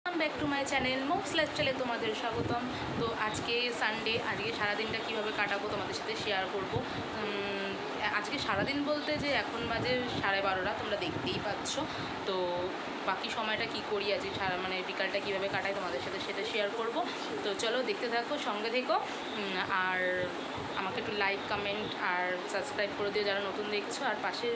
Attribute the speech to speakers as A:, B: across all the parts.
A: Welcome back to my channel মোক্স লাইফস্টাইলে তোমাদের স্বাগতম। তো আজকে সানডে, আজকে সারাদিনটা কীভাবে কাটাবো তোমাদের সাথে শেয়ার করব। আজকে সারাদিন বলতে যে এখন বাজে 12:30, তোমরা দেখতেই পাচ্ছ। তো বাকি সময়টা কি করি আজকে মানে বিকালটা কীভাবে কাটাই তোমাদের সাথে সেটা শেয়ার করব। তো চলো দেখতে থাকো, সঙ্গে থেকো। আর আমাকে একটু লাইক, কমেন্ট আর সাবস্ক্রাইব করে দিও যারা নতুন দেখছো, আর পাশে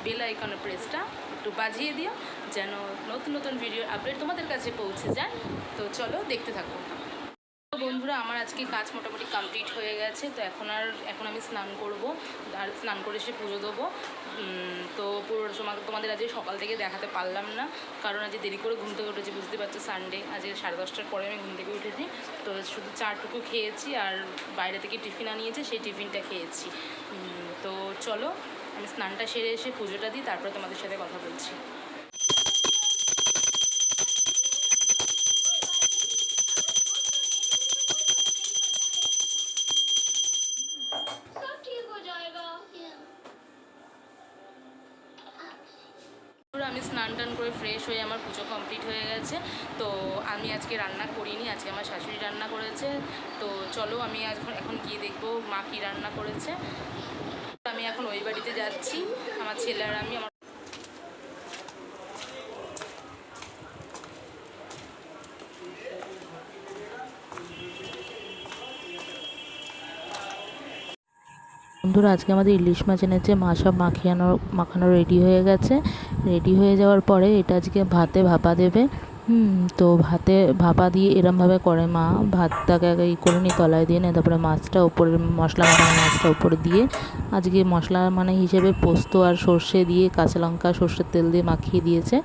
A: বেল আইকনের প্রেসটা একটু বাজিয়ে দিও যেন নতুন নতুন ভিডিও আপডেট তোমাদের কাছে পৌঁছে যায়। তো চলো দেখতে থাকো। তো বন্ধুরা, আমার আজকে কাজ মোটামুটি কমপ্লিট হয়ে গেছে। তো এখন আমি স্নান করব, আর স্নান করে এসে পুজো দেবো। তো পুরো সময় তোমাদের আজকে সকাল থেকে দেখাতে পারলাম না, কারণ আজকে দেরি করে ঘুম থেকে উঠেছি, বুঝতে পারছো সানডে। আজকে 10:30টার পরে আমি ঘুম থেকে উঠেছি। তো শুধু চাটুকু খেয়েছি আর বাইরে থেকে টিফিন আনিয়েছে, সেই টিফিনটা খেয়েছি। তো চলো আমি স্নানটা সেরে এসে পুজোটা দিই, তারপরে তোমাদের সাথে কথা বলছি। আমি স্নান টান করে ফ্রেশ হয়ে আমার পুজো কমপ্লিট হয়ে গেছে। তো আমি আজকে রান্না করিনি, আজকে আমার শাশুড়ি রান্না করেছে। তো চলো আমি এখন গিয়ে দেখবো মা কী রান্না করেছে। আমি এখন ওই বাড়িতে যাচ্ছি, আমার ছেলে আর আমি।
B: বন্ধুরা, আজকে আমাদের ইলিশ মাছ এনেছে, মা সব মাখানো রেডি হয়ে গেছে। রেডি হয়ে যাওয়ার পরে এটা আজকে ভাতে ভাপা দেবে। তো ভাতে ভাপা দিয়ে এরমভাবে করে মা, ভাতটাকে আগে করে নিয়ে তলায় দিয়ে নেয়, তারপরে মাছটা ওপরে মশলা মাখানো মাছটা ওপরে দিয়ে আজকে মশলা মানে হিসেবে পোস্ত আর সর্ষে দিয়ে কাঁচা লঙ্কা সর্ষের তেল দিয়ে মাখিয়ে দিয়েছে।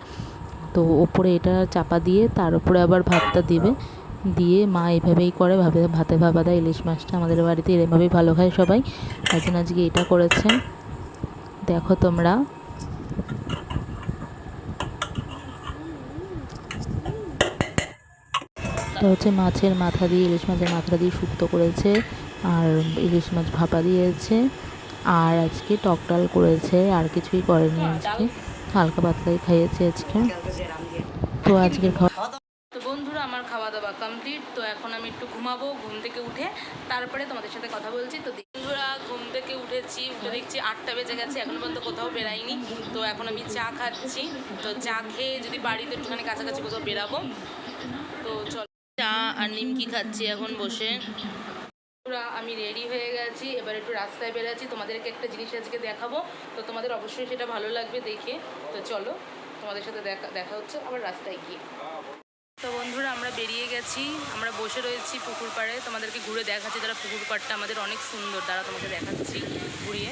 B: তো ওপরে এটা চাপা দিয়ে তার উপরে আবার ভাতটা দিবে, দিয়ে মা এইভাবেই করে, ভাতে ভাপা দেয় ইলিশ মাছটা। আমাদের বাড়িতে এরমভাবেই ভালো খায় সবাই, তাই জন্য আজকে এটা করেছে। দেখো তোমরা, এটা হচ্ছে মাছের মাথা দিয়ে, ইলিশ মাছের মাথা দিয়ে শুক্তো করেছে, আর ইলিশ মাছ ভাপা দিয়েছে, আর আজকে টক ডাল করেছে, আর কিছুই করেনি আজকে, হালকা পাতলাই খাইয়েছে আজকে। তো আজকের
A: তো বন্ধুরা, আমার খাওয়া দাওয়া কমপ্লিট। তো এখন আমি একটু ঘুমাবো, ঘুম থেকে উঠে তারপরে তোমাদের সাথে কথা বলছি। তো বন্ধুরা, ঘুম থেকে উঠে দেখছি 8টা বেজে গেছে, এখনো পর্যন্ত কোথাও বেরাইনি। তো এখন আমি চা খাচ্ছি। তো চা খেয়ে যদি বাড়িতে একটুখানি কাছাকাছি কোথাও বেরাবো। তো চল, চা আর নিমকি খাচ্ছি এখন বসে। আমি রেডি হয়ে গেছি, এবার একটু রাস্তায় বেরাচ্ছি, তোমাদেরকে একটা জিনিস আজকে দেখাবো। তো তোমাদের অবশ্যই সেটা ভালো লাগবে দেখে। তো চলো, তোমাদের সাথে দেখা হচ্ছে আবার রাস্তায় গিয়ে। তো বন্ধুরা, আমরা বেরিয়ে গেছি, আমরা বসে রয়েছি পুকুর পাড়ে। তোমাদেরকে ঘুরে দেখাচ্ছি, তারা পুকুর পাড়টা আমাদের অনেক সুন্দর, তারা তোমাকে দেখাচ্ছি ঘুরিয়ে।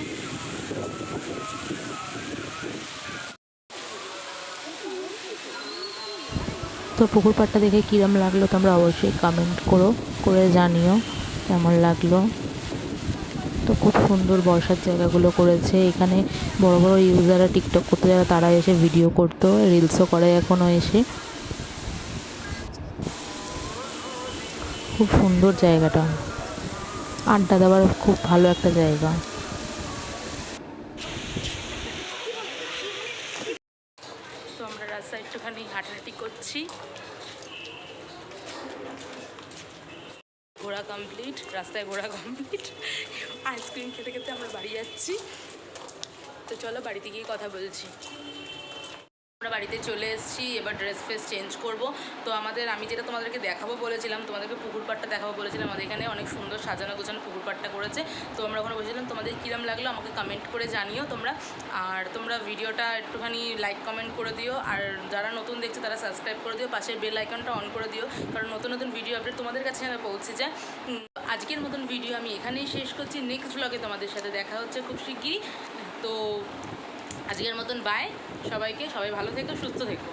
B: তো পুকুর পাড়টা দেখে কীরম লাগলো তোমরা অবশ্যই কমেন্ট করে জানিও কেমন লাগলো। তো খুব সুন্দর বসার জায়গাগুলো করেছে এখানে। বড় বড় ইউজাররা টিকটক করতে যারা তারা এসে ভিডিও করতো, রিলসও করে এখনও এসে। খুব সুন্দর জায়গাটা, আড্ডা দেওয়ার খুব ভালো একটা জায়গা।
A: তো আমরা রাস্তায় একটুখানি হাঁটাহাঁটি করছি। ঘোরা কমপ্লিট, রাস্তায় ঘোরা কমপ্লিট। আইসক্রিম খেতে খেতে আমরা বাড়ি যাচ্ছি। তো চলো বাড়িতে গিয়ে কথা বলছি। আমরা বাড়িতে চলে এসেছি, এবার ড্রেস ফ্রেস চেঞ্জ করব। তো আমি যেটা তোমাদেরকে দেখাবো বলেছিলাম, তোমাদেরকে পুকুর পাড়টা দেখাবো বলেছিলাম, আমাদের এখানে অনেক সুন্দর সাজানো গোছানো পুকুর পাড়টা করেছে। তো আমরা ওখানে বসেছিলাম, তোমাদের কীরম লাগলো আমাকে কমেন্ট করে জানিও তোমরা। আর তোমরা ভিডিওটা একটুখানি লাইক কমেন্ট করে দিও, আর যারা নতুন দেখছো তারা সাবস্ক্রাইব করে দিও, পাশের বেল আইকনটা অন করে দিও, কারণ নতুন নতুন ভিডিও আপডেট তোমাদের কাছে পৌঁছে যায়। আজকের মতন ভিডিও আমি এখানেই শেষ করছি, নেক্সট ব্লগে তোমাদের সাথে দেখা হচ্ছে খুব শিগগিরই। তো আজকের মতন বাই সবাইকে, সবাই ভালো থেকো, সুস্থ থেকো।